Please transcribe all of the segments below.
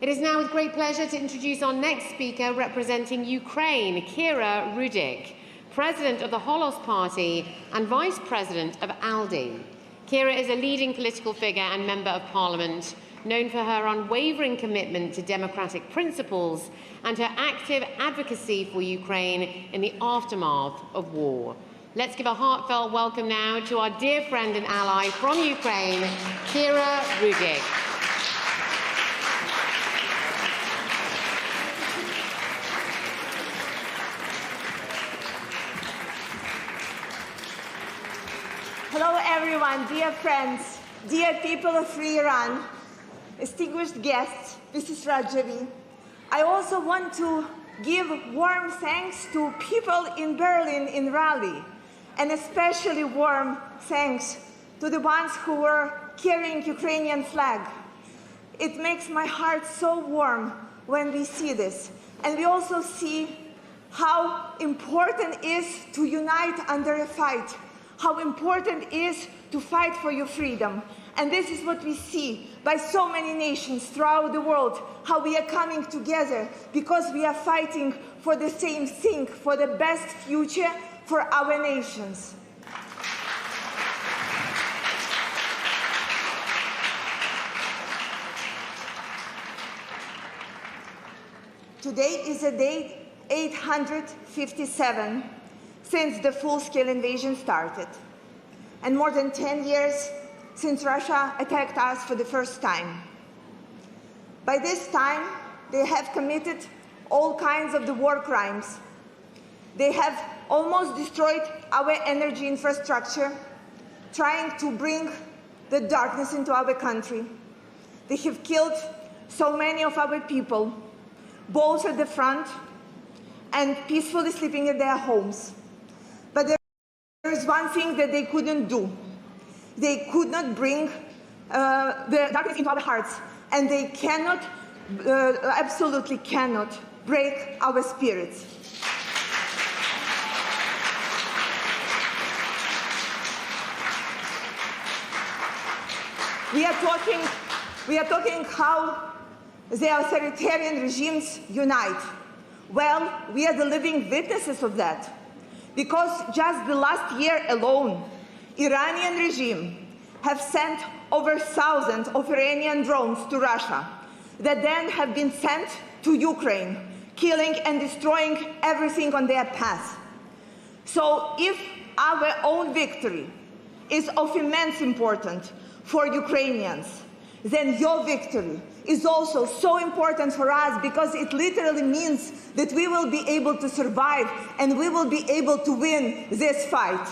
It is now with great pleasure to introduce our next speaker representing Ukraine, Rudik, President of the Golos Party and Vice President of ALDE. Kira is a leading political figure and Member of Parliament, known for her unwavering commitment to democratic principles and her active advocacy for Ukraine in the aftermath of war. Let's give a heartfelt welcome now to our dear friend and ally from Ukraine, Rudik. Hello everyone, dear friends, dear people of free Iran, distinguished guests, Mrs. Rajavi. I also want to give warm thanks to people in Berlin in Raleigh, and especially warm thanks to the ones who were carrying Ukrainian flag. It makes my heart so warm when we see this. And we also see how important it is to unite under a fight, how important it is to fight for your freedom. And this is what we see by so many nations throughout the world, how we are coming together because we are fighting for the same thing, for the best future for our nations. Today is a day 857 since the full-scale invasion started, and more than 10 years since Russia attacked us for the first time. By this time, they have committed all kinds of the war crimes. They have almost destroyed our energy infrastructure, trying to bring the darkness into our country. They have killed so many of our people, both at the front and peacefully sleeping in their homes. But there is one thing that they couldn't do. They could not bring the darkness into our hearts, and they cannot, absolutely cannot, break our spirits. We are talking how the authoritarian regimes unite. Well, we are the living witnesses of that. Because just the last year alone, Iranian regime have sent over 1,000 of Iranian drones to Russia that then have been sent to Ukraine, killing and destroying everything on their path. So if our own victory is of immense importance for Ukrainians, then your victory is also so important for us, because it literally means that we will be able to survive and we will be able to win this fight.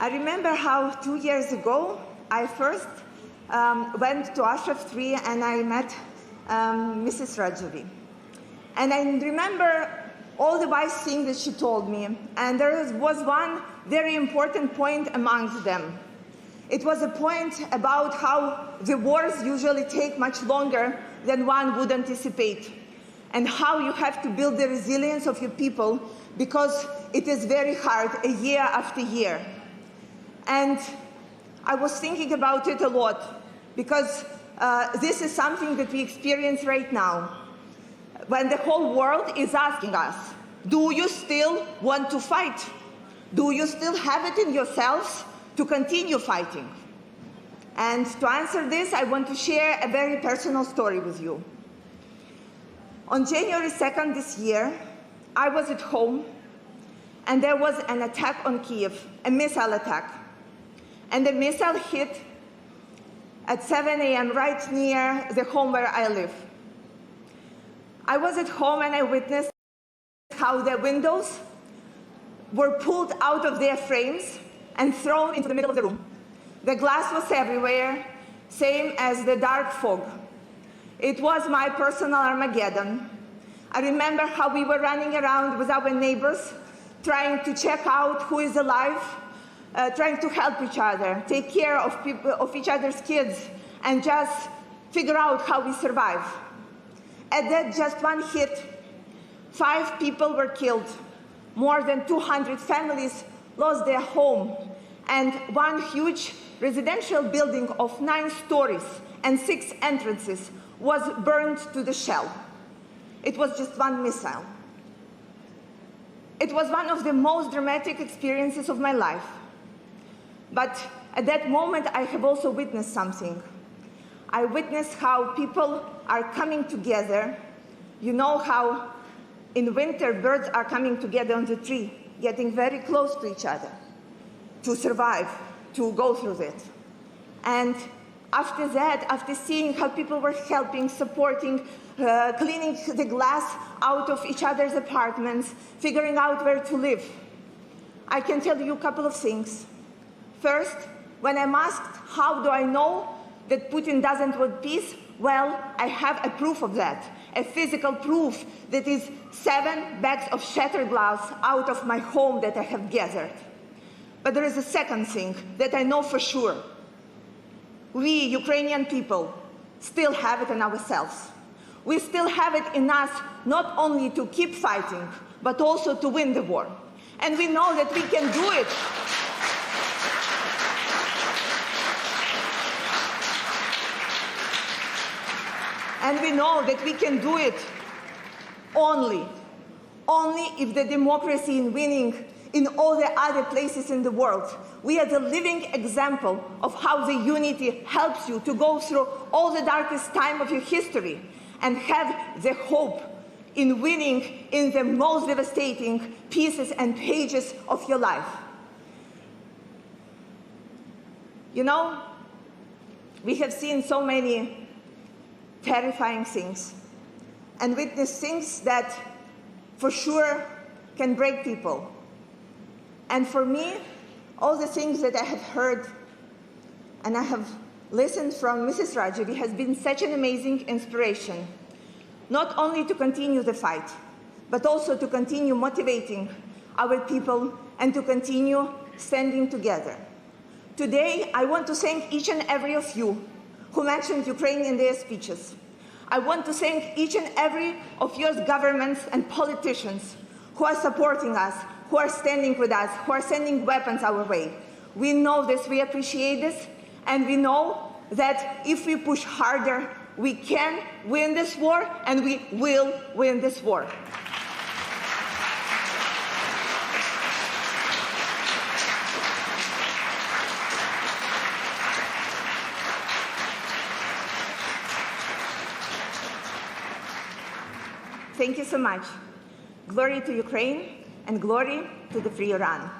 I remember how 2 years ago I first went to Ashraf 3 and I met Mrs. Rajavi. And I remember all the wise things that she told me, and there was one very important point amongst them. It was a point about how the wars usually take much longer than one would anticipate, and how you have to build the resilience of your people because it is very hard year after year. And I was thinking about it a lot, because this is something that we experience right now, when the whole world is asking us, do you still want to fight? Do you still have it in yourselves to continue fighting? And to answer this, I want to share a very personal story with you. On January 2nd this year, I was at home, and there was an attack on Kiev, a missile attack. And the missile hit at 7 a.m. right near the home where I live. I was at home and I witnessed how the windows were pulled out of their frames and thrown into the middle of the room. The glass was everywhere, same as the dark fog. It was my personal Armageddon. I remember how we were running around with our neighbors, trying to check out who is alive, trying to help each other, take care of each other's kids, and just figure out how we survive. At that just one hit, 5 people were killed, More than 200 families lost their home, and one huge residential building of 9 stories and 6 entrances was burned to the shell. It was just one missile. It was one of the most dramatic experiences of my life. But at that moment, I have also witnessed something. I witnessed how people are coming together. You know how in winter birds are coming together on the tree, getting very close to each other to survive, to go through it. And after that, after seeing how people were helping, supporting, cleaning the glass out of each other's apartments, figuring out where to live, I can tell you a couple of things. First, when I'm asked, how do I know that Putin doesn't want peace? Well, I have a proof of that, a physical proof that is 7 bags of shattered glass out of my home that I have gathered. But there is a second thing that I know for sure. We, Ukrainian people, still have it in ourselves. We still have it in us not only to keep fighting, but also to win the war. And we know that we can do it. And we know that we can do it only if the democracy is winning in all the other places in the world. We are the living example of how the unity helps you to go through all the darkest time of your history and have the hope in winning in the most devastating pieces and pages of your life. You know, we have seen so many terrifying things and witnessed things that for sure can break people. And for me, all the things that I have heard and I have listened from Mrs. Rajovi has been such an amazing inspiration, not only to continue the fight, but also to continue motivating our people and to continue standing together. Today, I want to thank each and every of you who mentioned Ukraine in their speeches. I want to thank each and every of your governments and politicians who are supporting us, who are standing with us, who are sending weapons our way. We know this, we appreciate this, and we know that if we push harder, we can win this war, and we will win this war. Thank you so much. Glory to Ukraine and glory to the free Iran.